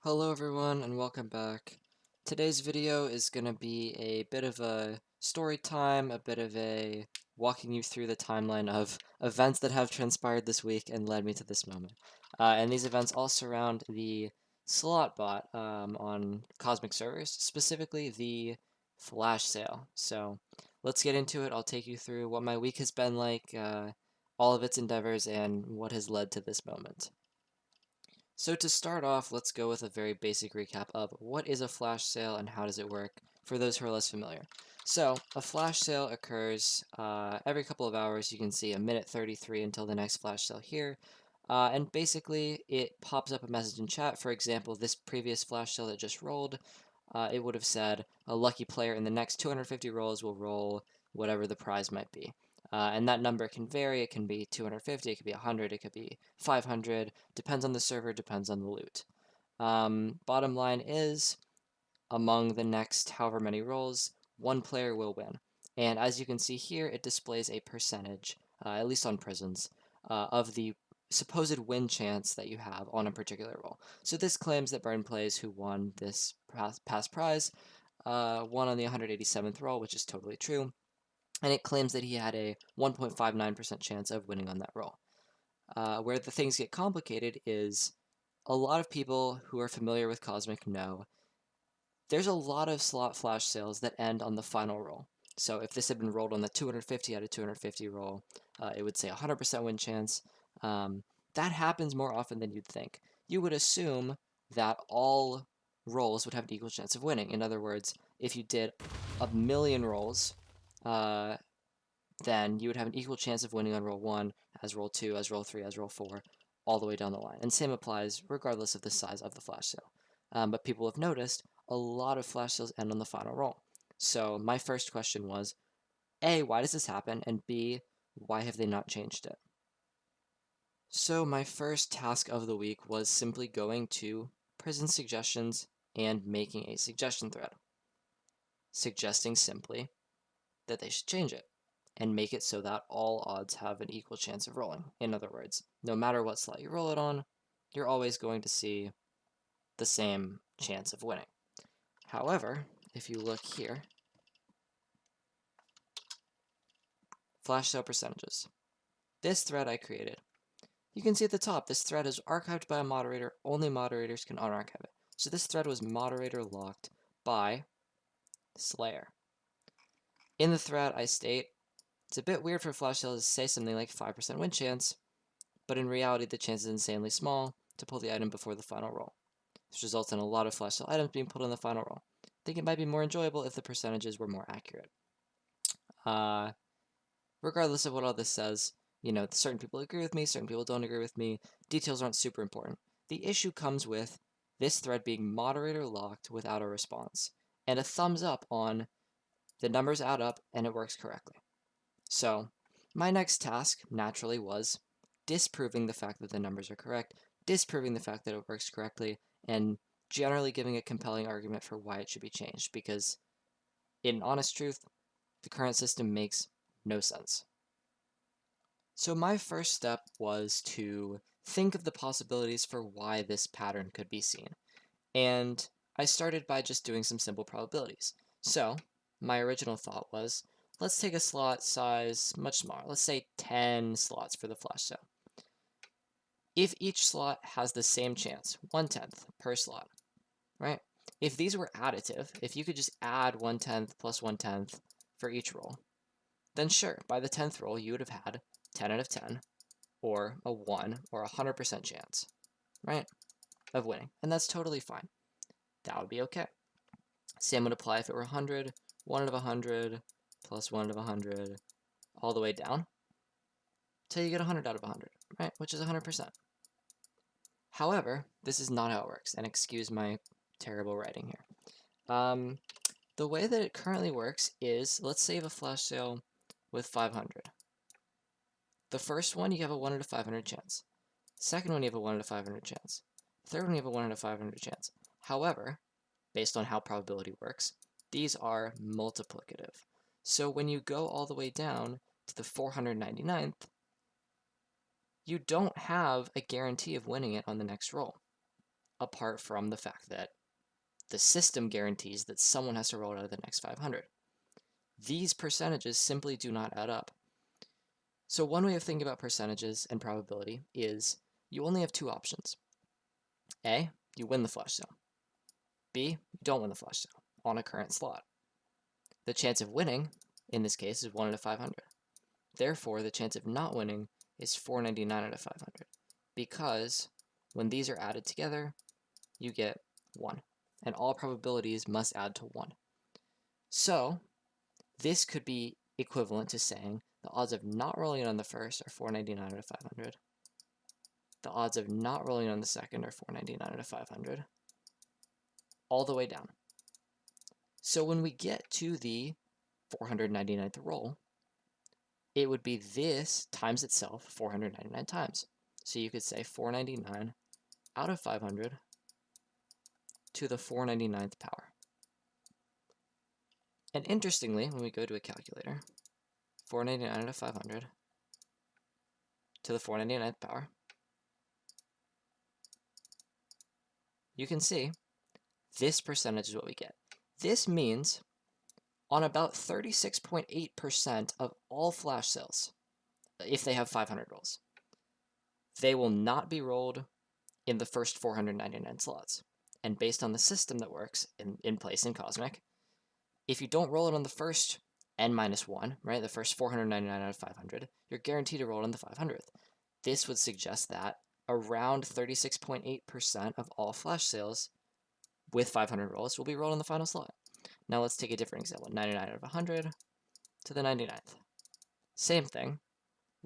Hello everyone and welcome back. Today's video is going to be a bit of a story time, a bit of a walking you through the timeline of events that have transpired this week and led me to this moment. And these events all surround the slot bot on Cosmic servers, specifically the flash sale. So let's get into it. I'll take you through what my week has been like, all of its endeavors, and what has led to this moment. So to start off, let's go with a very basic recap of what is a flash sale and how does it work for those who are less familiar. So a flash sale occurs every couple of hours. You can see a minute 33 until the next flash sale here. And basically it pops up a message in chat. For example, this previous flash sale that just rolled, it would have said a lucky player in the next 250 rolls will roll whatever the prize might be. And that number can vary. It can be 250, it could be 100, it could be 500. Depends on the server, depends on the loot. Bottom line is, among the next however many rolls, one player will win. And as you can see here, it displays a percentage, at least on prisons, of the supposed win chance that you have on a particular roll. So this claims that Burn Plays, who won this past prize, won on the 187th roll, which is totally true. And it claims that he had a 1.59% chance of winning on that roll. Where the things get complicated is a lot of people who are familiar with Cosmic know there's a lot of slot flash sales that end on the final roll. So if this had been rolled on the 250 out of 250 roll, it would say 100% win chance. That happens more often than you'd think. You would assume that all rolls would have an equal chance of winning. In other words, if you did a million rolls, then you would have an equal chance of winning on roll 1, as roll 2, as roll 3, as roll 4, all the way down the line. And same applies regardless of the size of the flash sale. But people have noticed a lot of flash sales end on the final roll. So my first question was, A, why does this happen? And B, why have they not changed it? So my first task of the week was simply going to prison suggestions and making a suggestion thread, suggesting simply that they should change it and make it so that all odds have an equal chance of rolling. In other words, no matter what slot you roll it on, you're always going to see the same chance of winning. However, if you look here, flash sale percentages. This thread I created. You can see at the top, this thread is archived by a moderator. Only moderators can unarchive it. So this thread was moderator locked by Slayer. In the thread, I state, it's a bit weird for flash sales to say something like 5% win chance, but in reality the chance is insanely small to pull the item before the final roll. This results in a lot of flash sale items being pulled in the final roll. I think it might be more enjoyable if the percentages were more accurate. Regardless of what all this says, certain people agree with me, certain people don't agree with me. Details aren't super important. The issue comes with this thread being moderator locked without a response, and a thumbs up on the numbers add up and it works correctly. So my next task, naturally, was disproving the fact that the numbers are correct, disproving the fact that it works correctly, and generally giving a compelling argument for why it should be changed, because in honest truth, the current system makes no sense. So my first step was to think of the possibilities for why this pattern could be seen. And I started by just doing some simple probabilities. So my original thought was, let's take a slot size much smaller. Let's say 10 slots for the flash sale. If each slot has the same chance, 1/10 per slot, right? If these were additive, if you could just add 1/10 plus 1/10 for each roll, then sure, by the 10th roll, you would have had 10 out of 10, or a 1, or 100% chance, right, of winning. And that's totally fine. That would be okay. Same would apply if it were 100, 1 out of 100, plus 1 out of 100, all the way down, till you get 100 out of 100, right, which is 100%. However, this is not how it works, and excuse my terrible writing here. The way that it currently works is, let's say you have a flash sale with 500. The first one, you have a 1 out of 500 chance. Second one, you have a 1 out of 500 chance. Third one, you have a 1 out of 500 chance. However, based on how probability works, these are multiplicative. So when you go all the way down to the 499th, you don't have a guarantee of winning it on the next roll. apart from the fact that the system guarantees that someone has to roll it out of the next 500. These percentages simply do not add up. So one way of thinking about percentages and probability is you only have two options. A, you win the flash sale. B, you don't win the flash sale on a current slot. The chance of winning, in this case, is 1 out of 500. Therefore, the chance of not winning is 499 out of 500, because when these are added together, you get 1, and all probabilities must add to 1. So this could be equivalent to saying the odds of not rolling on the first are 499 out of 500. The odds of not rolling on the second are 499 out of 500, all the way down. So when we get to the 499th roll, it would be this times itself 499 times. So you could say 499 out of 500 to the 499th power. And interestingly, when we go to a calculator, 499 out of 500 to the 499th power, you can see this percentage is what we get. This means on about 36.8% of all flash sales, if they have 500 rolls, they will not be rolled in the first 499 slots. And based on the system that works in place in Cosmic, if you don't roll it on the first n-1, right, the first 499 out of 500, you're guaranteed to roll it on the 500th. This would suggest that around 36.8% of all flash sales with 500 rolls will be rolled on the final slot. Now let's take a different example, 99 out of 100 to the 99th. Same thing,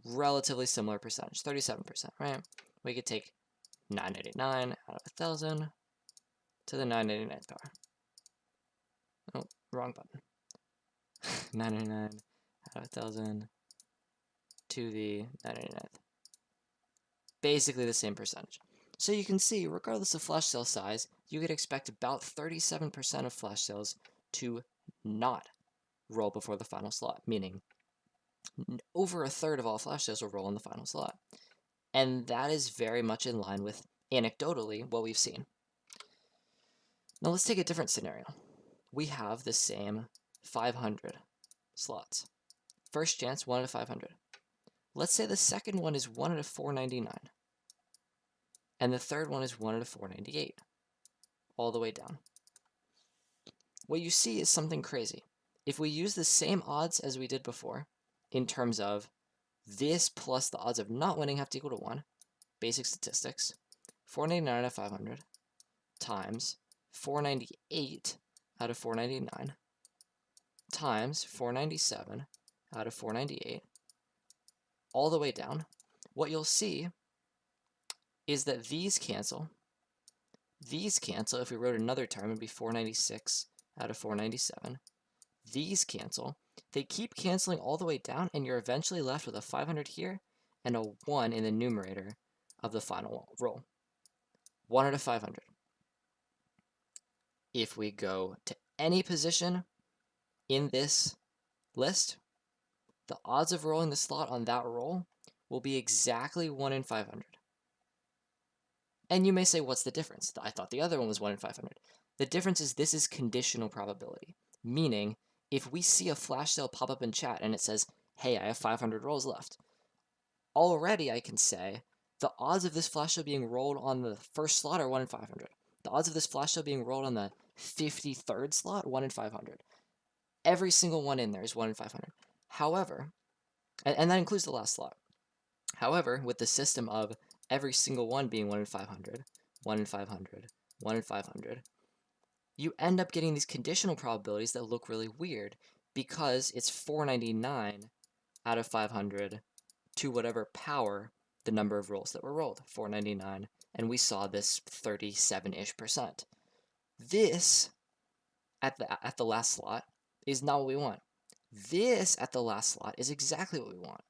relatively similar percentage, 37%, right? We could take 999 out of 1,000 to the 999th power. Oh, wrong button. 999 out of 1,000 to the 999th. Basically the same percentage. So you can see, regardless of flash sale size, you could expect about 37% of flash sales to not roll before the final slot, meaning over a third of all flash sales will roll in the final slot. And that is very much in line with, anecdotally, what we've seen. Now let's take a different scenario. We have the same 500 slots. First chance, 1 out of 500. Let's say the second one is 1 out of 499. And the third one is 1 out of 498. All the way down. What you see is something crazy. If we use the same odds as we did before, in terms of this plus the odds of not winning have to equal to 1, basic statistics, 499 out of 500 times 498 out of 499 times 497 out of 498, all the way down, what you'll see is that these cancel. These cancel. If we wrote another term, it would be 496 out of 497. These cancel. They keep canceling all the way down, and you're eventually left with a 500 here and a 1 in the numerator of the final roll. 1 out of 500. If we go to any position in this list, the odds of rolling the slot on that roll will be exactly 1 in 500. And you may say, what's the difference? I thought the other one was 1 in 500. The difference is this is conditional probability, meaning if we see a flash sale pop up in chat and it says, hey, I have 500 rolls left, already I can say the odds of this flash sale being rolled on the first slot are 1 in 500. The odds of this flash sale being rolled on the 53rd slot, 1 in 500. Every single one in there is 1 in 500. However, and that includes the last slot. However, with the system of every single one being 1 in 500, 1 in 500, 1 in 500, you end up getting these conditional probabilities that look really weird because it's 499 out of 500 to whatever power the number of rolls that were rolled, 499, and we saw this 37-ish%. This, at the last slot, is not what we want. This, at the last slot, is exactly what we want.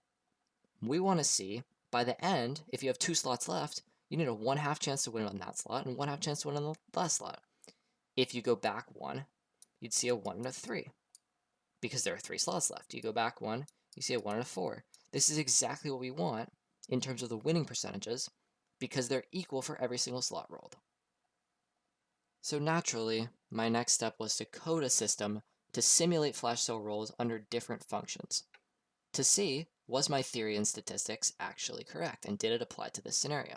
We want to see, by the end, if you have 2 slots left, you need a 1/2 chance to win on that slot and 1/2 chance to win on the last slot. If you go back 1, you'd see a 1 out of 3, because there are 3 slots left. You go back 1, you see a 1 out of 4. This is exactly what we want in terms of the winning percentages, because they're equal for every single slot rolled. So naturally, my next step was to code a system to simulate flash sale rolls under different functions, to see, was my theory and statistics actually correct, and did it apply to this scenario?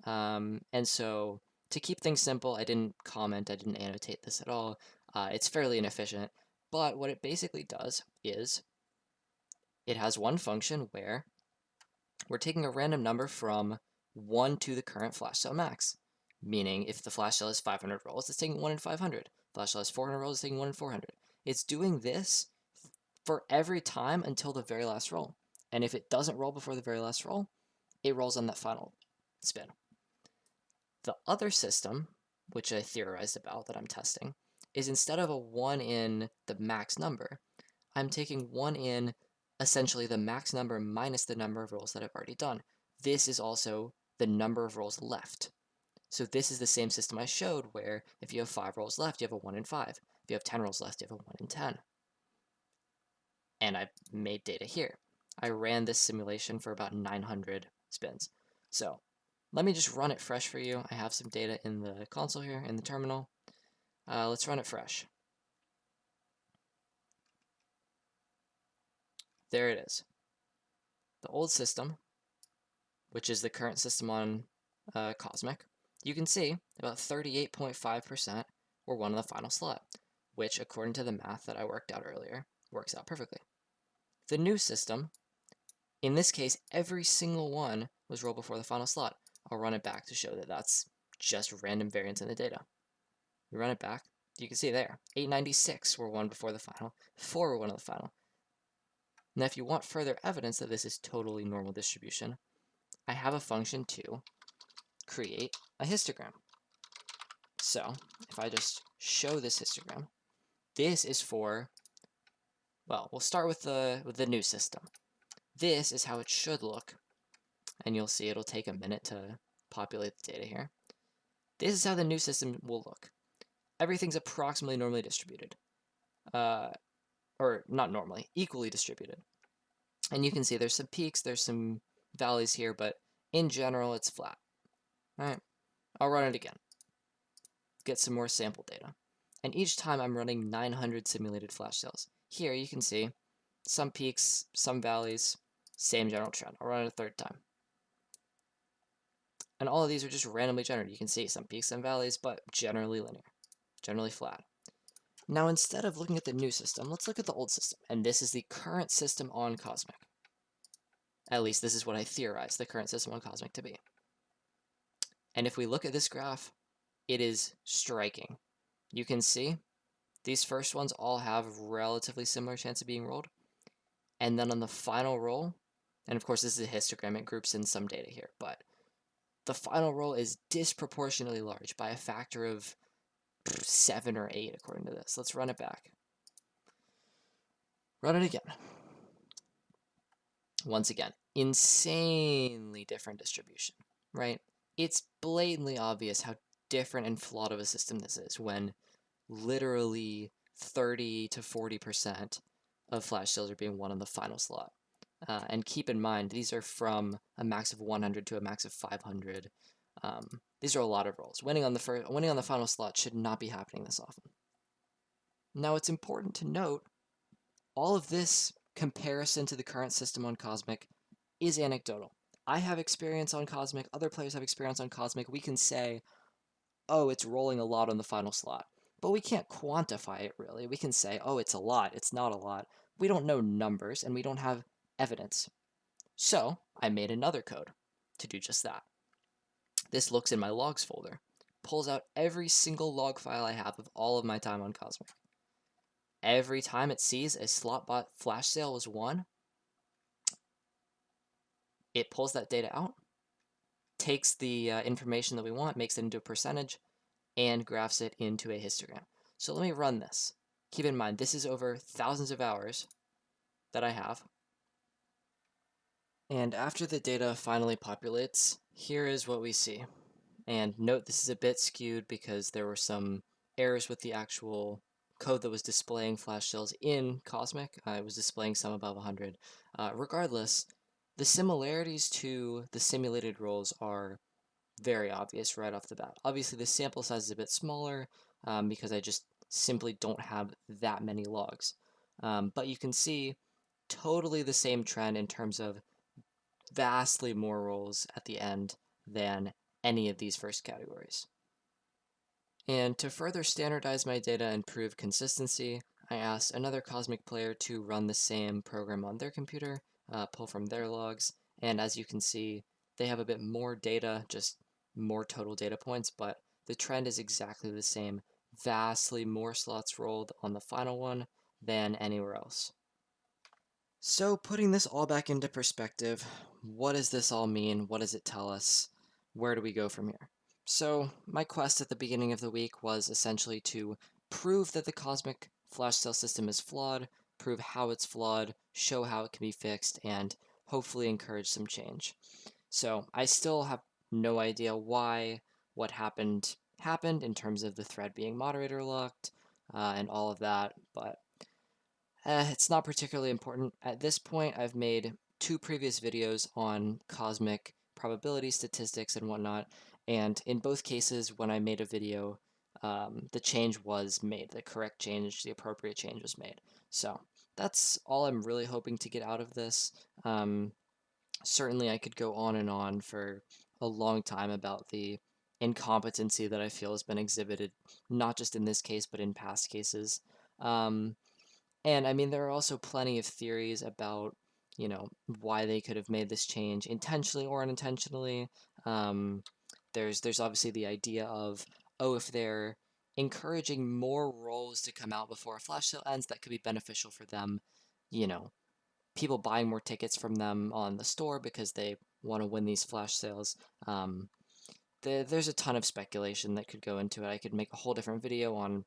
And so to keep things simple, I didn't comment, I didn't annotate this at all. It's fairly inefficient, but what it basically does is it has one function where we're taking a random number from 1 to the current flash sale max, meaning if the flash sale is 500 rolls, it's taking 1 in 500. Flash sale is 400 rolls, it's taking 1 in 400. It's doing this for every time until the very last roll. And if it doesn't roll before the very last roll, it rolls on that final spin. The other system, which I theorized about that I'm testing, is instead of a 1 in the max number, I'm taking 1 in essentially the max number minus the number of rolls that I've already done. This is also the number of rolls left. So this is the same system I showed where if you have 5 rolls left, you have a 1 in 5. If you have 10 rolls left, you have a 1 in 10. And I made data here. I ran this simulation for about 900 spins. So let me just run it fresh for you. I have some data in the console here, in the terminal. Let's run it fresh. There it is. The old system, which is the current system on Cosmic, you can see about 38.5% were one in the final slot, which, according to the math that I worked out earlier, works out perfectly. The new system, in this case, every single one was rolled before the final slot. I'll run it back to show that that's just random variance in the data. We run it back, you can see there, 896 were one before the final, 4 were one of the final. Now, if you want further evidence that this is totally normal distribution, I have a function to create a histogram. So, if I just show this histogram, this is for, well, we'll start with the new system. This is how it should look, and you'll see it'll take a minute to populate the data here. This is how the new system will look. Everything's approximately normally distributed. Or not normally, equally distributed. And you can see there's some peaks, there's some valleys here, but in general, it's flat. All right, I'll run it again. Get some more sample data. And each time I'm running 900 simulated flash sales. Here you can see some peaks, some valleys, same general trend. I'll run it a third time. And all of these are just randomly generated. You can see some peaks and valleys, but generally linear, generally flat. Now, instead of looking at the new system, let's look at the old system. And this is the current system on Cosmic. At least this is what I theorize the current system on Cosmic to be. And if we look at this graph, it is striking. You can see these first ones all have relatively similar chance of being rolled. And then on the final roll, and of course this is a histogram, it groups in some data here, but the final roll is disproportionately large by a factor of 7 or 8 according to this. Let's run it back. Run it again. Once again, insanely different distribution, right? It's blatantly obvious how different and flawed of a system this is when literally 30 to 40% of flash sales are being won on the final slot. And keep in mind, these are from a max of 100 to a max of 500. These are a lot of rolls. Winning on the final slot should not be happening this often. Now, it's important to note, all of this comparison to the current system on Cosmic is anecdotal. I have experience on Cosmic, other players have experience on Cosmic. We can say, oh, it's rolling a lot on the final slot. But we can't quantify it, really. We can say, oh, it's a lot, it's not a lot. We don't know numbers, and we don't have evidence. So, I made another code to do just that. This looks in my logs folder, pulls out every single log file I have of all of my time on Cosmic. Every time it sees a slotbot flash sale was won, it pulls that data out, takes the information that we want, makes it into a percentage, and graphs it into a histogram. So let me run this. Keep in mind, this is over thousands of hours that I have. And after the data finally populates, here is what we see. And note this is a bit skewed because there were some errors with the actual code that was displaying flash sales in Cosmic. I was displaying some above 100. Regardless, the similarities to the simulated rolls are very obvious right off the bat. Obviously, the sample size is a bit smaller because I just simply don't have that many logs. But you can see totally the same trend in terms of vastly more roles at the end than any of these first categories. And to further standardize my data and prove consistency, I asked another Cosmic player to run the same program on their computer, pull from their logs, and as you can see, they have a bit more data, just more total data points, but the trend is exactly the same. Vastly more slots rolled on the final one than anywhere else. So putting this all back into perspective, what does this all mean? What does it tell us? Where do we go from here? So my quest at the beginning of the week was essentially to prove that the cosmic flash sale system is flawed, prove how it's flawed, show how it can be fixed, and hopefully encourage some change. So I still have no idea why what happened in terms of the thread being moderator locked and all of that, but it's not particularly important. At this point, I've made 2 previous videos on cosmic probability statistics and whatnot, and in both cases, when I made a video, the change was made, the correct change, the appropriate change was made. So that's all I'm really hoping to get out of this. Certainly, I could go on and on for a long time about the incompetency that I feel has been exhibited, not just in this case, but in past cases. Um, and I mean, there are also plenty of theories about, why they could have made this change intentionally or unintentionally. Um, there's obviously the idea of, oh, if they're encouraging more roles to come out before a flash sale ends, that could be beneficial for them. You know, people buying more tickets from them on the store because they want to win these flash sales. There's a ton of speculation that could go into it. I could make a whole different video on,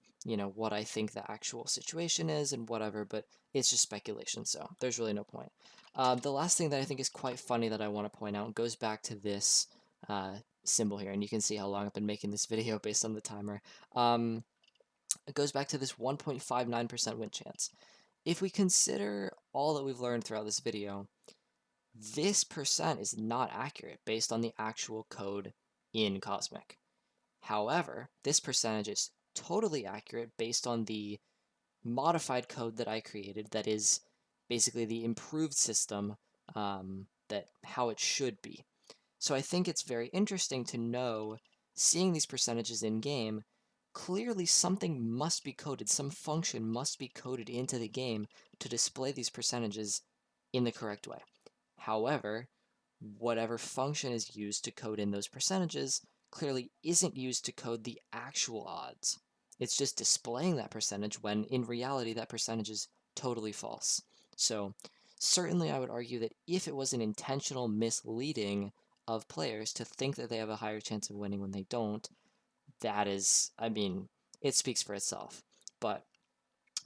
what I think the actual situation is and whatever, but it's just speculation, so there's really no point. The last thing that I think is quite funny that I want to point out goes back to this symbol here, and you can see how long I've been making this video based on the timer. It goes back to this 1.59% win chance. If we consider all that we've learned throughout this video, this percent is not accurate based on the actual code in Cosmic. However, this percentage is totally accurate based on the modified code that I created that is basically the improved system that how it should be. So I think it's very interesting to know, seeing these percentages in game, clearly something must be coded, some function must be coded into the game to display these percentages in the correct way. However, whatever function is used to code in those percentages clearly isn't used to code the actual odds. It's just displaying that percentage when in reality that percentage is totally false. So certainly I would argue that if it was an intentional misleading of players to think that they have a higher chance of winning when they don't, that is, I mean, it speaks for itself. But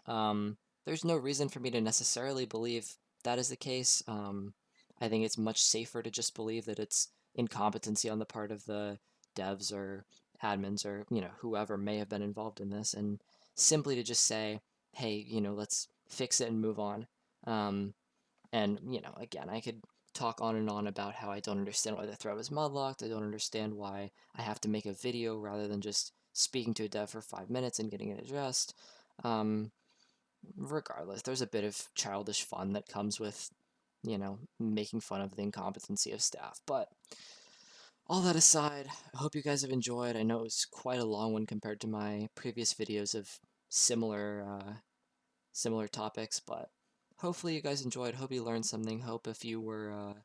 there's no reason for me to necessarily believe that is the case. I think it's much safer to just believe that it's incompetency on the part of the devs or admins or, whoever may have been involved in this, and simply to just say, hey, let's fix it and move on. And, again, I could talk on and on about how I don't understand why the thread was mudlocked. I don't understand why I have to make a video rather than just speaking to a dev for 5 minutes and getting it addressed. Regardless, there's a bit of childish fun that comes with, making fun of the incompetency of staff. But all that aside, I hope you guys have enjoyed. I know it was quite a long one compared to my previous videos of similar topics, but hopefully you guys enjoyed. Hope you learned something. Hope if you were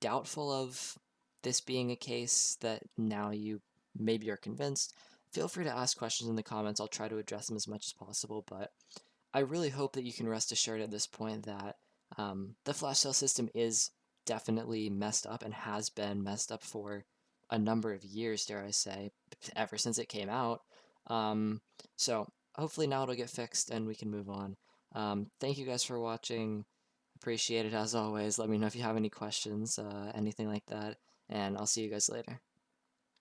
doubtful of this being a case that now you maybe are convinced, feel free to ask questions in the comments. I'll try to address them as much as possible, but I really hope that you can rest assured at this point that the flash sale system is definitely messed up and has been messed up for a number of years, dare I say, ever since it came out. So hopefully now it'll get fixed and we can move on. Thank you guys for watching. Appreciate it as always. Let me know if you have any questions, anything like that, and I'll see you guys later.